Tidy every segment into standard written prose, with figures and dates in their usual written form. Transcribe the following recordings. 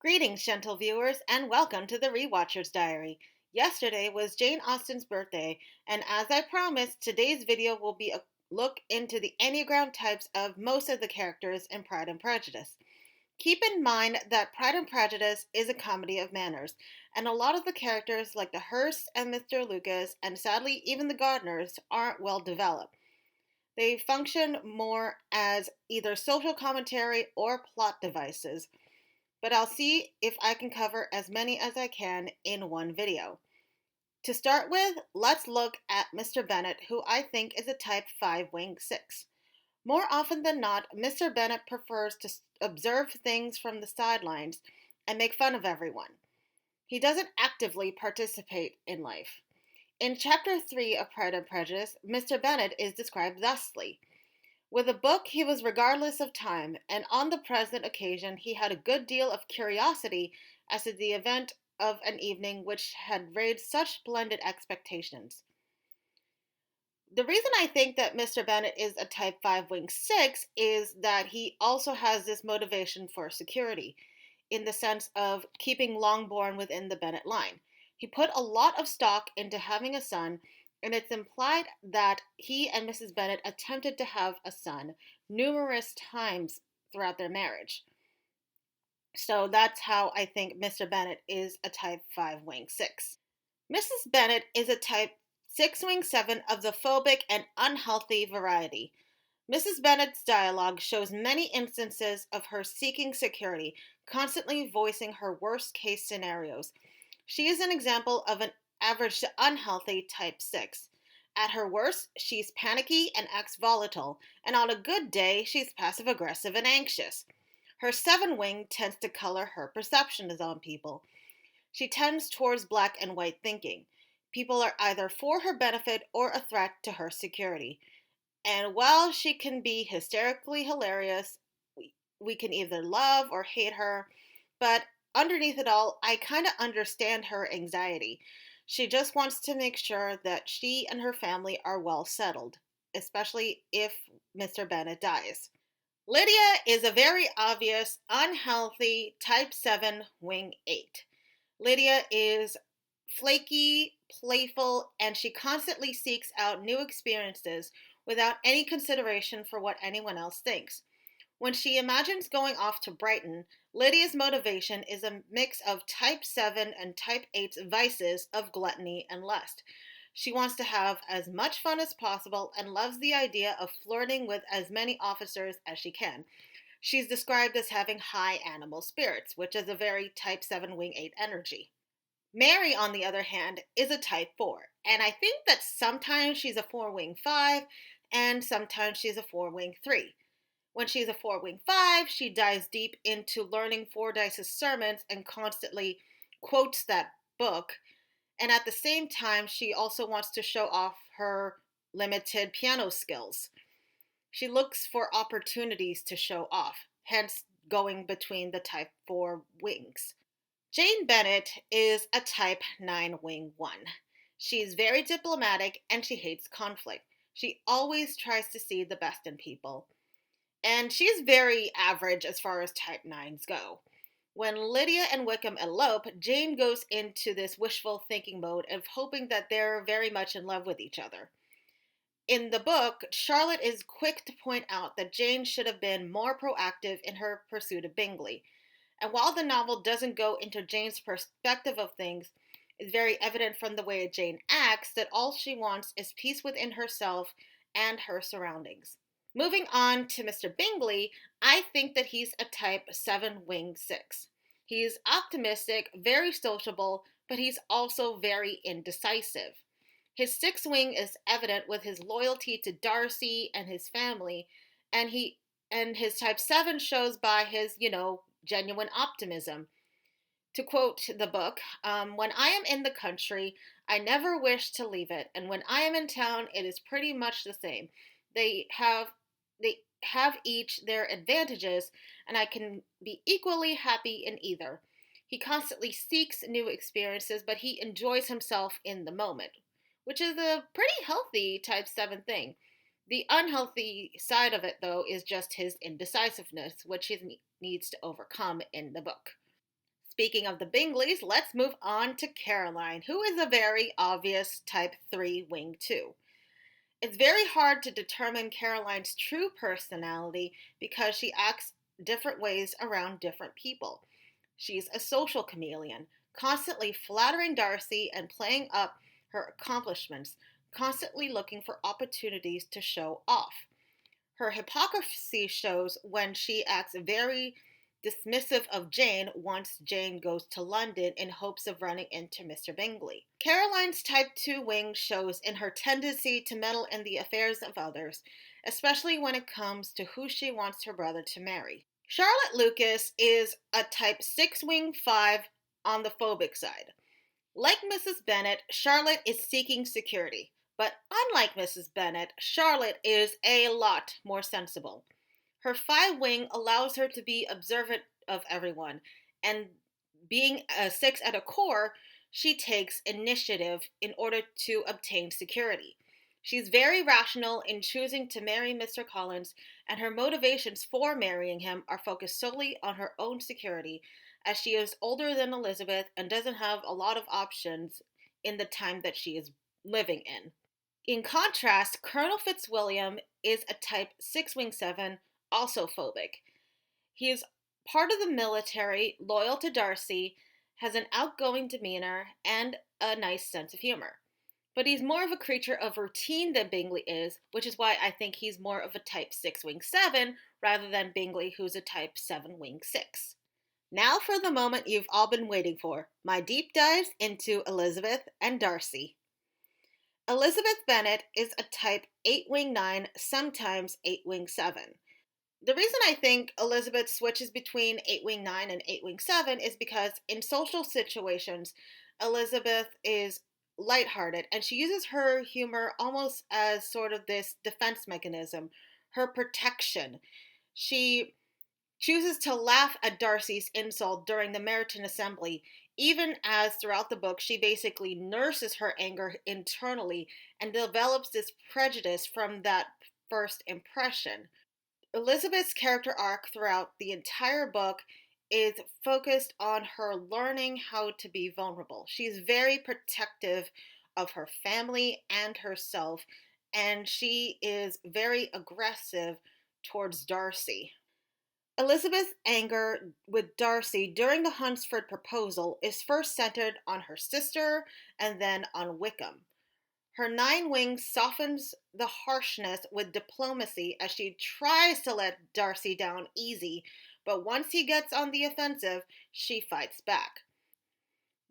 Greetings, gentle viewers, and welcome to the Rewatcher's Diary. Yesterday was Jane Austen's birthday, and as I promised, today's video will be a look into the Enneagram types of most of the characters in Pride and Prejudice. Keep in mind that Pride and Prejudice is a comedy of manners, and a lot of the characters, like the Hearsts and Mr. Lucas, and sadly even the Gardners, aren't well developed. They function more as either social commentary or plot devices, but I'll see if I can cover as many as I can in one video. To start with, let's look at Mr. Bennet, who I think is a type 5 wing 6. More often than not, Mr. Bennet prefers to observe things from the sidelines and make fun of everyone. He doesn't actively participate in life. In Chapter 3 of Pride and Prejudice, Mr. Bennet is described thusly. With a book, he was regardless of time, and on the present occasion he had a good deal of curiosity as to the event of an evening which had raised such splendid expectations. The reason I think that Mr. Bennet is a type 5 wing 6 is that he also has this motivation for security, in the sense of keeping Longbourn within the Bennet line. He put a lot of stock into having a son, and it's implied that he and Mrs. Bennet attempted to have a son numerous times throughout their marriage. So that's how I think Mr. Bennet is a type 5 wing 6. Mrs. Bennet is a type 6 wing 7 of the phobic and unhealthy variety. Mrs. Bennet's dialogue shows many instances of her seeking security, constantly voicing her worst case scenarios. She is an example of an average to unhealthy type 6. At her worst, she's panicky and acts volatile, and on a good day, she's passive aggressive and anxious. Her 7 wing tends to color her perceptions on people. She tends towards black and white thinking. People are either for her benefit or a threat to her security. And while she can be hysterically hilarious, we can either love or hate her, but underneath it all, I kind of understand her anxiety. She just wants to make sure that she and her family are well settled, especially if Mr. Bennet dies. Lydia is a very obvious, unhealthy type 7 wing 8. Lydia is flaky, playful, and she constantly seeks out new experiences without any consideration for what anyone else thinks. When she imagines going off to Brighton, Lydia's motivation is a mix of type 7 and type 8's vices of gluttony and lust. She wants to have as much fun as possible and loves the idea of flirting with as many officers as she can. She's described as having high animal spirits, which is a very type 7 wing 8 energy. Mary, on the other hand, is a type 4, and I think that sometimes she's a 4 wing 5 and sometimes she's a 4 wing 3. When she's a 4 wing 5, she dives deep into learning Fordyce's sermons and constantly quotes that book, and at the same time, she also wants to show off her limited piano skills. She looks for opportunities to show off, hence going between the type 4 wings. Jane Bennet is a type 9 wing 1. She's very diplomatic and she hates conflict. She always tries to see the best in people. And she's very average as far as type 9s go. When Lydia and Wickham elope, Jane goes into this wishful thinking mode of hoping that they're very much in love with each other. In the book, Charlotte is quick to point out that Jane should have been more proactive in her pursuit of Bingley. And while the novel doesn't go into Jane's perspective of things, it's very evident from the way Jane acts that all she wants is peace within herself and her surroundings. Moving on to Mr. Bingley, I think that he's a type 7 wing 6. He's optimistic, very sociable, but he's also very indecisive. His 6 wing is evident with his loyalty to Darcy and his family, and his type 7 shows by his, genuine optimism. To quote the book, when I am in the country, I never wish to leave it, and when I am in town, it is pretty much the same. They have each their advantages, and I can be equally happy in either. He constantly seeks new experiences, but he enjoys himself in the moment, which is a pretty healthy type 7 thing. The unhealthy side of it, though, is just his indecisiveness, which he needs to overcome in the book. Speaking of the Bingleys, let's move on to Caroline, who is a very obvious type 3 wing 2. It's very hard to determine Caroline's true personality because she acts different ways around different people. She's a social chameleon, constantly flattering Darcy and playing up her accomplishments, constantly looking for opportunities to show off. Her hypocrisy shows when she acts very dismissive of Jane once Jane goes to London in hopes of running into Mr. Bingley. Caroline's type 2 wing shows in her tendency to meddle in the affairs of others, especially when it comes to who she wants her brother to marry. Charlotte Lucas is a type 6 wing 5 on the phobic side. Like Mrs. Bennet, Charlotte is seeking security, but unlike Mrs. Bennet, Charlotte is a lot more sensible. Her 5 wing allows her to be observant of everyone, and being a 6 at a core, she takes initiative in order to obtain security. She's very rational in choosing to marry Mr. Collins, and her motivations for marrying him are focused solely on her own security, as she is older than Elizabeth and doesn't have a lot of options in the time that she is living in. In contrast, Colonel Fitzwilliam is a type 6 wing 7, also phobic. He is part of the military, loyal to Darcy, has an outgoing demeanor, and a nice sense of humor. But he's more of a creature of routine than Bingley is, which is why I think he's more of a type 6 wing 7 rather than Bingley, who's a type 7 wing 6. Now for the moment you've all been waiting for, my deep dives into Elizabeth and Darcy. Elizabeth Bennet is a type 8 wing 9, sometimes 8 wing 7. The reason I think Elizabeth switches between 8 wing 9 and 8 wing 7 is because in social situations, Elizabeth is lighthearted and she uses her humor almost as sort of this defense mechanism, her protection. She chooses to laugh at Darcy's insult during the Meryton Assembly, even as throughout the book she basically nurses her anger internally and develops this prejudice from that first impression. Elizabeth's character arc throughout the entire book is focused on her learning how to be vulnerable. She's very protective of her family and herself, and she is very aggressive towards Darcy. Elizabeth's anger with Darcy during the Hunsford proposal is first centered on her sister and then on Wickham. Her 9 wings softens the harshness with diplomacy as she tries to let Darcy down easy, but once he gets on the offensive, she fights back.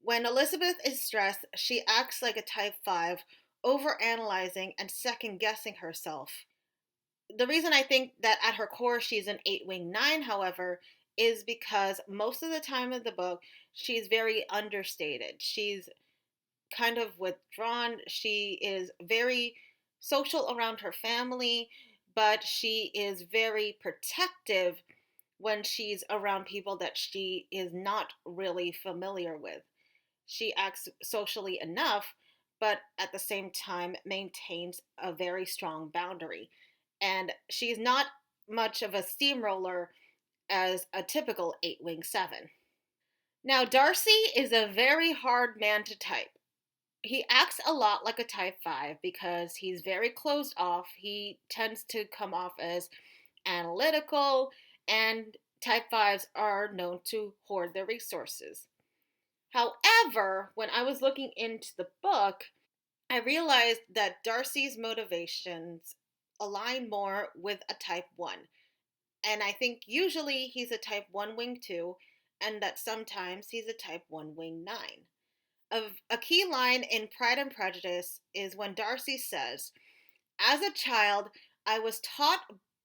When Elizabeth is stressed, she acts like a type 5, overanalyzing and second-guessing herself. The reason I think that at her core she's an 8 wing 9, however, is because most of the time in the book, she's very understated. She's kind of withdrawn. She is very social around her family, but she is very protective when she's around people that she is not really familiar with. She acts socially enough, but at the same time maintains a very strong boundary. And she's not much of a steamroller as a typical 8 wing 7. Now, Darcy is a very hard man to type. He acts a lot like a type 5 because he's very closed off. He tends to come off as analytical, and type 5s are known to hoard their resources. However, when I was looking into the book, I realized that Darcy's motivations align more with a type 1. And I think usually he's a type 1 wing 2, and that sometimes he's a type 1 wing 9. A key line in Pride and Prejudice is when Darcy says, "As a child, I was taught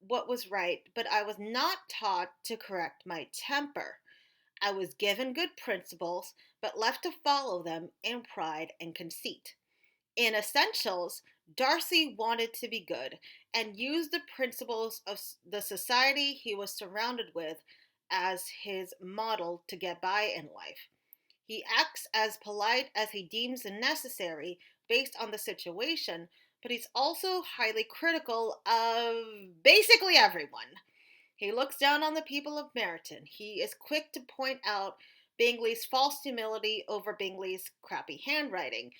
what was right, but I was not taught to correct my temper. I was given good principles, but left to follow them in pride and conceit." In Essentials, Darcy wanted to be good and used the principles of the society he was surrounded with as his model to get by in life. He acts as polite as he deems necessary based on the situation, but he's also highly critical of basically everyone. He looks down on the people of Meryton. He is quick to point out Bingley's false humility over Bingley's crappy handwriting.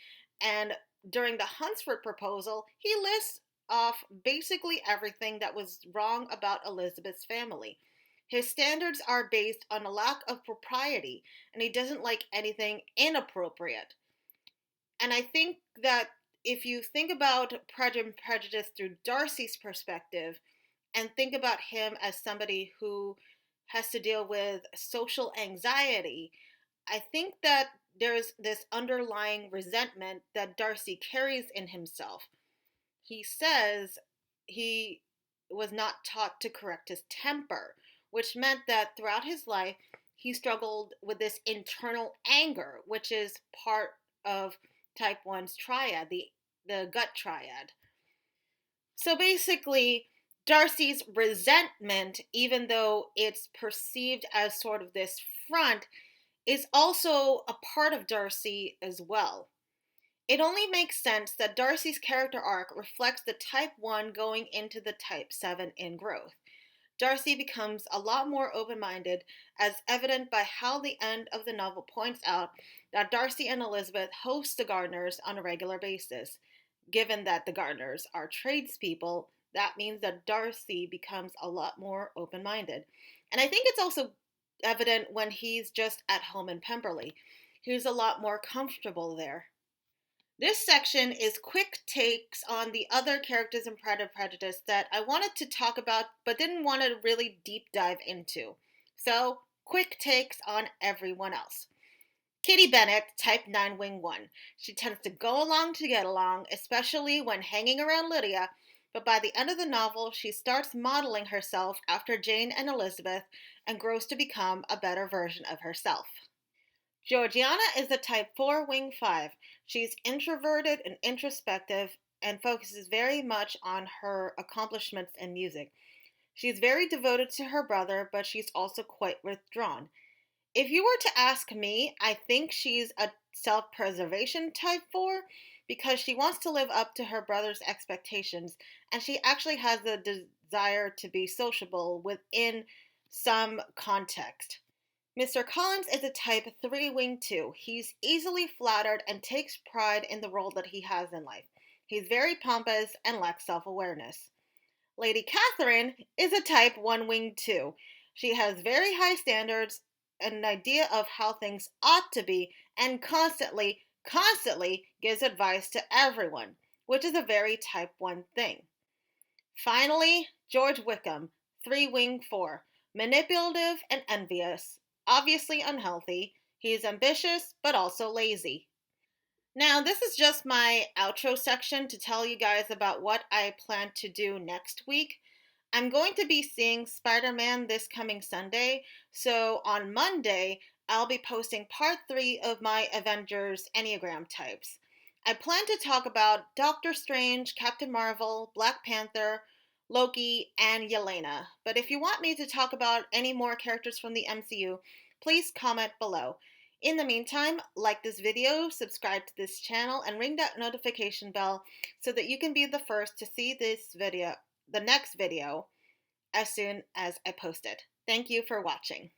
And during the Hunsford proposal, he lists off basically everything that was wrong about Elizabeth's family. His standards are based on a lack of propriety, and he doesn't like anything inappropriate. And I think that if you think about Pride and Prejudice through Darcy's perspective, and think about him as somebody who has to deal with social anxiety, I think that there's this underlying resentment that Darcy carries in himself. He says he was not taught to correct his temper, which meant that throughout his life, he struggled with this internal anger, which is part of type 1's triad, the gut triad. So basically, Darcy's resentment, even though it's perceived as sort of this front, is also a part of Darcy as well. It only makes sense that Darcy's character arc reflects the type 1 going into the type 7 in growth. Darcy becomes a lot more open minded, as evident by how the end of the novel points out that Darcy and Elizabeth host the Gardners on a regular basis. Given that the Gardners are tradespeople, that means that Darcy becomes a lot more open minded. And I think it's also evident when he's just at home in Pemberley. He's a lot more comfortable there. This section is quick takes on the other characters in Pride and Prejudice that I wanted to talk about but didn't want to really deep dive into. So, quick takes on everyone else. Kitty Bennet, type 9 wing 1. She tends to go along to get along, especially when hanging around Lydia, but by the end of the novel, she starts modeling herself after Jane and Elizabeth and grows to become a better version of herself. Georgiana is a type 4 wing 5. She's introverted and introspective and focuses very much on her accomplishments in music. She's very devoted to her brother, but she's also quite withdrawn. If you were to ask me, I think she's a self-preservation type 4 because she wants to live up to her brother's expectations and she actually has the desire to be sociable within some context. Mr. Collins is a type 3 wing 2. He's easily flattered and takes pride in the role that he has in life. He's very pompous and lacks self-awareness. Lady Catherine is a type 1 wing 2. She has very high standards, an idea of how things ought to be, and constantly gives advice to everyone, which is a very type 1 thing. Finally, George Wickham, 3 wing 4. Manipulative and envious, obviously unhealthy. He's ambitious, but also lazy. Now, this is just my outro section to tell you guys about what I plan to do next week. I'm going to be seeing Spider-Man this coming Sunday, so on Monday, I'll be posting part 3 of my Avengers Enneagram types. I plan to talk about Doctor Strange, Captain Marvel, Black Panther, Loki, and Yelena. But if you want me to talk about any more characters from the MCU, please comment below. In the meantime, like this video, subscribe to this channel, and ring that notification bell so that you can be the first to see the next video, as soon as I post it. Thank you for watching.